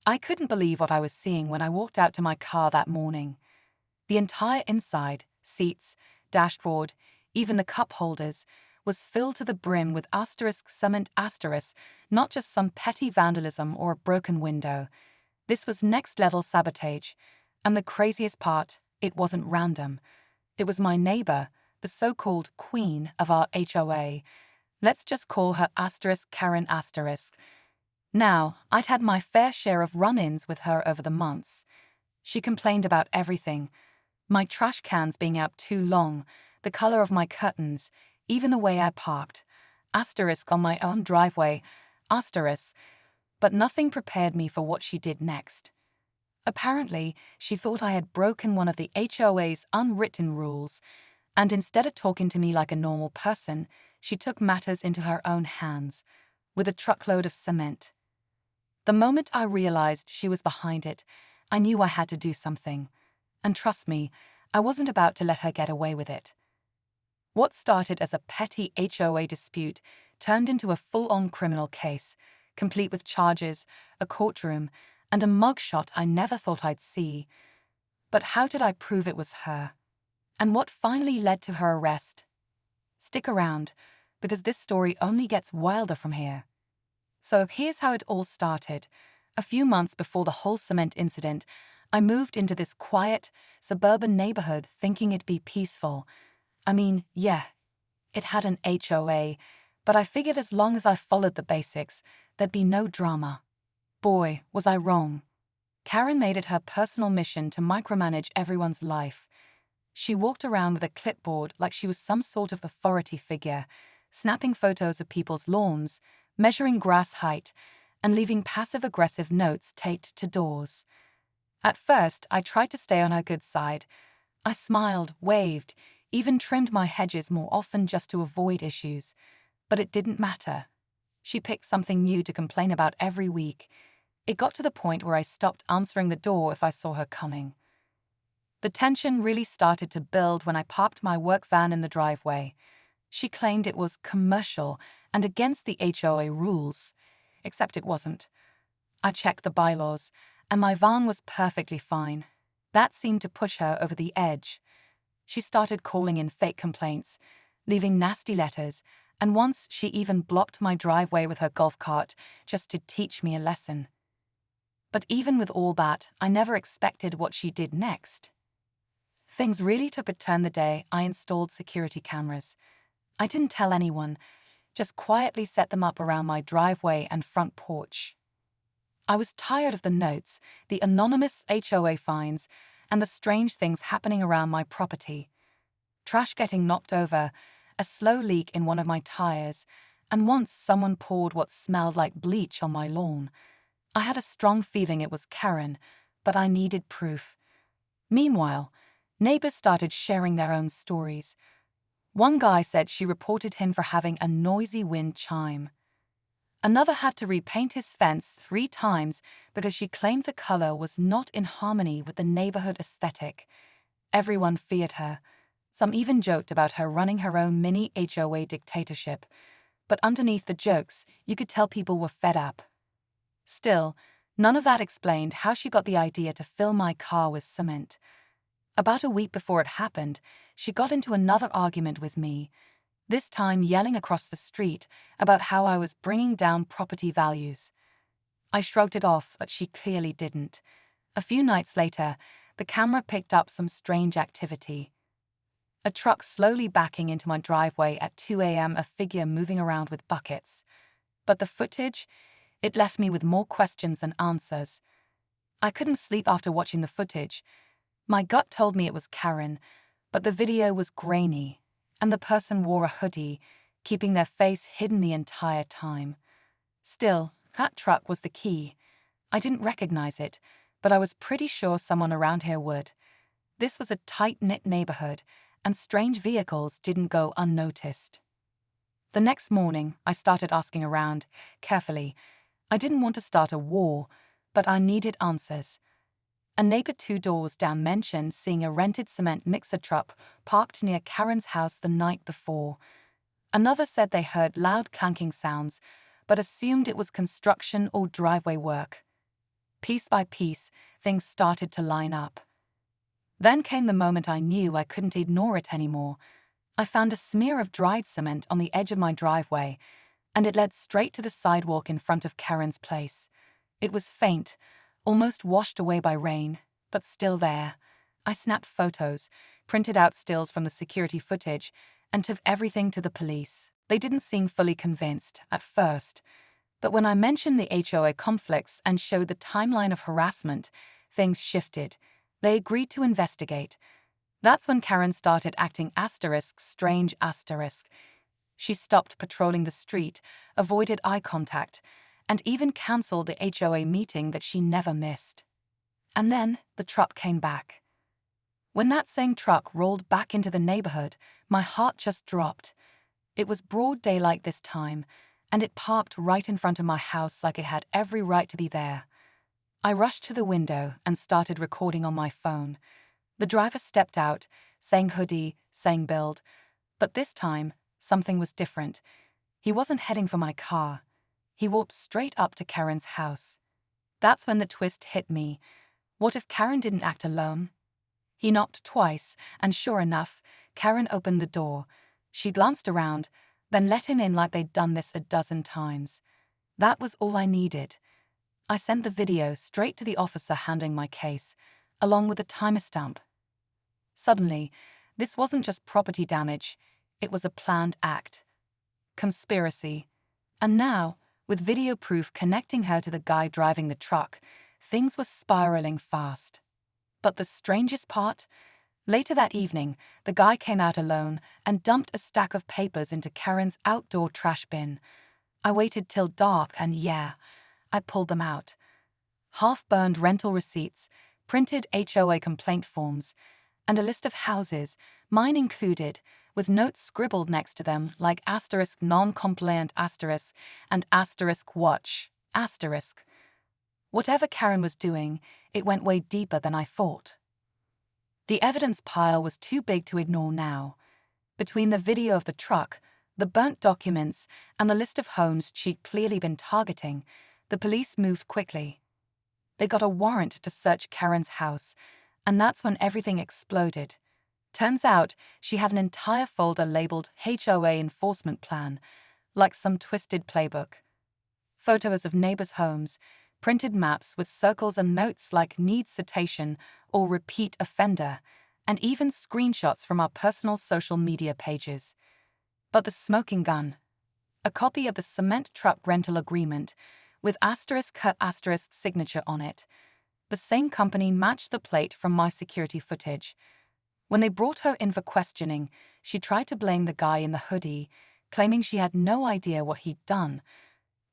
I couldn't believe what I was seeing when I walked out to my car that morning. The entire inside, seats, dashboard, even the cup holders, was filled to the brim with asterisk cement asterisk, not just some petty vandalism or a broken window. This was next-level sabotage. And the craziest part, it wasn't random. It was my neighbor, the so-called queen of our HOA. Let's just call her asterisk Karen asterisk. Now, I'd had my fair share of run-ins with her over the months. She complained about everything. My trash cans being out too long, the color of my curtains, even the way I parked. Asterisk on my own driveway. Asterisk. But nothing prepared me for what she did next. Apparently, she thought I had broken one of the HOA's unwritten rules, and instead of talking to me like a normal person, she took matters into her own hands, with a truckload of cement. The moment I realized she was behind it, I knew I had to do something. And trust me, I wasn't about to let her get away with it. What started as a petty HOA dispute turned into a full-on criminal case, complete with charges, a courtroom, and a mugshot I never thought I'd see. But how did I prove it was her? And what finally led to her arrest? Stick around, because this story only gets wilder from here. So here's how it all started. A few months before the whole cement incident, I moved into this quiet, suburban neighborhood thinking it'd be peaceful. I mean, yeah, it had an HOA, but I figured as long as I followed the basics, there'd be no drama. Boy, was I wrong. Karen made it her personal mission to micromanage everyone's life. She walked around with a clipboard like she was some sort of authority figure, snapping photos of people's lawns, measuring grass height, and leaving passive-aggressive notes taped to doors. At first, I tried to stay on her good side. I smiled, waved, even trimmed my hedges more often just to avoid issues. But it didn't matter. She picked something new to complain about every week. It got to the point where I stopped answering the door if I saw her coming. The tension really started to build when I parked my work van in the driveway. She claimed it was commercial and against the HOA rules, except it wasn't. I checked the bylaws, and my van was perfectly fine. That seemed to push her over the edge. She started calling in fake complaints, leaving nasty letters, and once she even blocked my driveway with her golf cart just to teach me a lesson. But even with all that, I never expected what she did next. Things really took a turn the day I installed security cameras. I didn't tell anyone, just quietly set them up around my driveway and front porch. I was tired of the notes, the anonymous HOA fines, and the strange things happening around my property. Trash getting knocked over, a slow leak in one of my tires, and once someone poured what smelled like bleach on my lawn. I had a strong feeling it was Karen, but I needed proof. Meanwhile, neighbors started sharing their own stories. One guy said she reported him for having a noisy wind chime. Another had to repaint his fence 3 times because she claimed the color was not in harmony with the neighborhood aesthetic. Everyone feared her. Some even joked about her running her own mini HOA dictatorship. But underneath the jokes, you could tell people were fed up. Still, none of that explained how she got the idea to fill my car with cement. About a week before it happened, she got into another argument with me, this time yelling across the street about how I was bringing down property values. I shrugged it off, but she clearly didn't. A few nights later, the camera picked up some strange activity. A truck slowly backing into my driveway at 2 a.m., a figure moving around with buckets. But the footage, it left me with more questions than answers. I couldn't sleep after watching the footage. My gut told me it was Karen, but the video was grainy, and the person wore a hoodie, keeping their face hidden the entire time. Still, that truck was the key. I didn't recognize it, but I was pretty sure someone around here would. This was a tight-knit neighborhood, and strange vehicles didn't go unnoticed. The next morning, I started asking around, carefully. I didn't want to start a war, but I needed answers. A neighbor 2 doors down mentioned seeing a rented cement mixer truck parked near Karen's house the night before. Another said they heard loud clanking sounds, but assumed it was construction or driveway work. Piece by piece, things started to line up. Then came the moment I knew I couldn't ignore it anymore. I found a smear of dried cement on the edge of my driveway, and it led straight to the sidewalk in front of Karen's place. It was faint, almost washed away by rain, but still there. I snapped photos, printed out stills from the security footage, and took everything to the police. They didn't seem fully convinced at first, but when I mentioned the HOA conflicts and showed the timeline of harassment, things shifted. They agreed to investigate. That's when Karen started acting strange. She stopped patrolling the street, avoided eye contact, and even cancelled the HOA meeting that she never missed. And then the truck came back. When that same truck rolled back into the neighborhood, my heart just dropped. It was broad daylight this time, and it parked right in front of my house like it had every right to be there. I rushed to the window and started recording on my phone. The driver stepped out, saying hoodie, saying build, but this time, something was different. He wasn't heading for my car. He walked straight up to Karen's house. That's when the twist hit me. What if Karen didn't act alone? He knocked twice, and sure enough, Karen opened the door. She glanced around, then let him in like they'd done this a dozen times. That was all I needed. I sent the video straight to the officer handling my case, along with a timestamp. Suddenly, this wasn't just property damage, it was a planned act. Conspiracy. And now, with video proof connecting her to the guy driving the truck, things were spiraling fast. But the strangest part? Later that evening, the guy came out alone and dumped a stack of papers into Karen's outdoor trash bin. I waited till dark and I pulled them out. Half-burned rental receipts, printed HOA complaint forms, and a list of houses, mine included, with notes scribbled next to them like non-compliant and watch. Whatever Karen was doing, it went way deeper than I thought. The evidence pile was too big to ignore now. Between the video of the truck, the burnt documents, and the list of homes she'd clearly been targeting, the police moved quickly. They got a warrant to search Karen's house, and that's when everything exploded. Turns out she had an entire folder labeled HOA Enforcement Plan, like some twisted playbook. Photos of neighbors' homes, printed maps with circles and notes like needs citation or repeat offender, and even screenshots from our personal social media pages. But the smoking gun, a copy of the cement truck rental agreement with her signature on it. The same company matched the plate from my security footage. When they brought her in for questioning, she tried to blame the guy in the hoodie, claiming she had no idea what he'd done.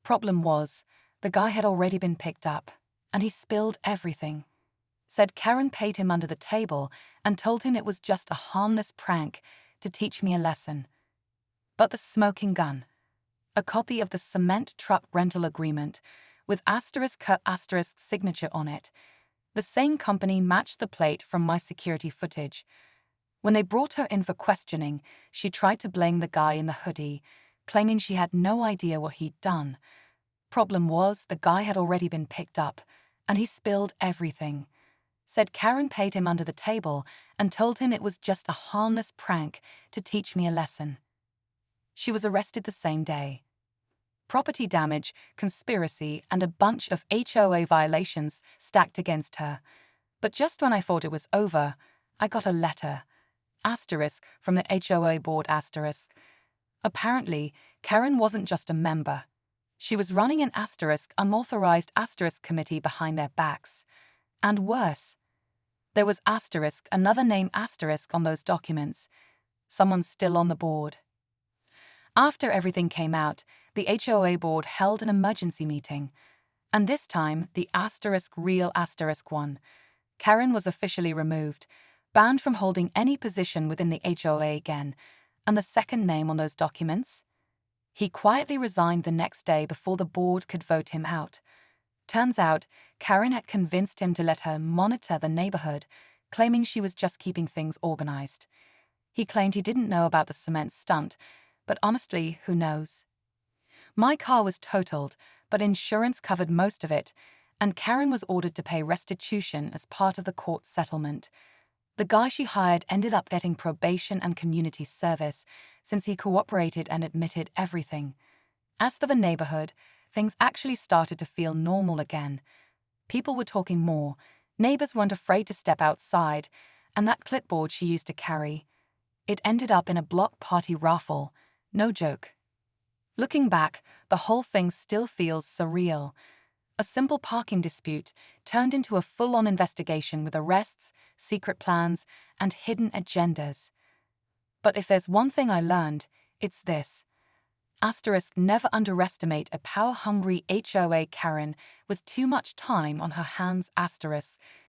Problem was, the guy had already been picked up, and he spilled everything. Said Karen paid him under the table and told him it was just a harmless prank to teach me a lesson. But the smoking gun, a copy of the cement truck rental agreement with her signature on it. The same company matched the plate from my security footage. When they brought her in for questioning, she tried to blame the guy in the hoodie, claiming she had no idea what he'd done. Problem was, the guy had already been picked up, and he spilled everything. Said Karen paid him under the table and told him it was just a harmless prank to teach me a lesson. She was arrested the same day. Property damage, conspiracy, and a bunch of HOA violations stacked against her. But just when I thought it was over, I got a letter. From the HOA board. Apparently, Karen wasn't just a member. She was running an unauthorized committee behind their backs. And worse, there was another name on those documents. Someone's still on the board. After everything came out, the HOA board held an emergency meeting. And this time, the real one. Karen was officially removed, banned from holding any position within the HOA again, and the second name on those documents? He quietly resigned the next day before the board could vote him out. Turns out, Karen had convinced him to let her monitor the neighborhood, claiming she was just keeping things organized. He claimed he didn't know about the cement stunt, but honestly, who knows? My car was totaled, but insurance covered most of it, and Karen was ordered to pay restitution as part of the court settlement. The guy she hired ended up getting probation and community service since he cooperated and admitted everything. As for the neighborhood, things actually started to feel normal again. People were talking more, neighbors weren't afraid to step outside, and that clipboard she used to carry, it ended up in a block party raffle. No joke. Looking back, the whole thing still feels surreal. A simple parking dispute turned into a full-on investigation with arrests, secret plans, and hidden agendas. But if there's one thing I learned, it's this. Never underestimate a power-hungry HOA Karen with too much time on her hands.